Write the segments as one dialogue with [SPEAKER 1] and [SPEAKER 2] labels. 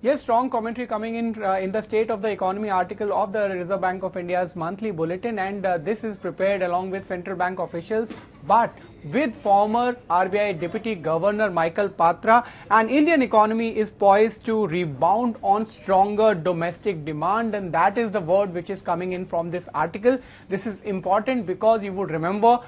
[SPEAKER 1] Yes, strong commentary coming in the State of the Economy article of the Reserve Bank of India's monthly bulletin, and this is prepared along with central bank officials, but with former RBI Deputy Governor Michael Patra. And Indian economy is poised to rebound on stronger domestic demand, and that is the word which is coming in from this article. This is important because you would remember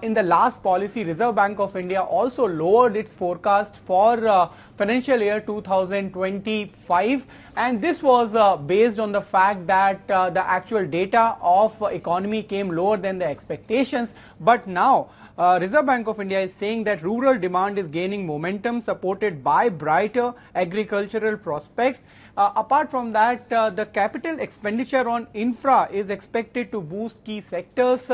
[SPEAKER 1] in the last policy, Reserve Bank of India also lowered its forecast for financial year 2025, and this was based on the fact that the actual data of economy came lower than the expectations. But now Reserve Bank of India is saying that rural demand is gaining momentum, supported by brighter agricultural prospects. Apart from that, the capital expenditure on infra is expected to boost key sectors.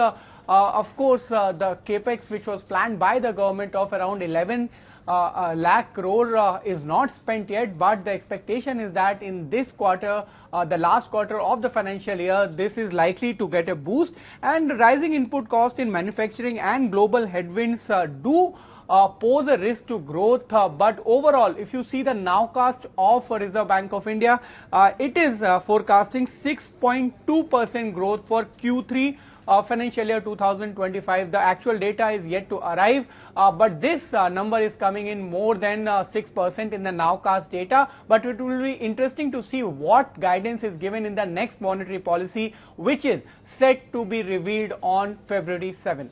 [SPEAKER 1] Of course, the capex which was planned by the government of around 11 lakh crore is not spent yet, but the expectation is that in this quarter, the last quarter of the financial year, this is likely to get a boost. And rising input cost in manufacturing and global headwinds do pose a risk to growth, but overall, if you see the nowcast of Reserve Bank of India, it is forecasting 6.2% growth for Q3 financial year 2025. The actual data is yet to arrive, but this number is coming in more than 6% in the nowcast data. But it will be interesting to see what guidance is given in the next monetary policy, which is set to be revealed on February 7.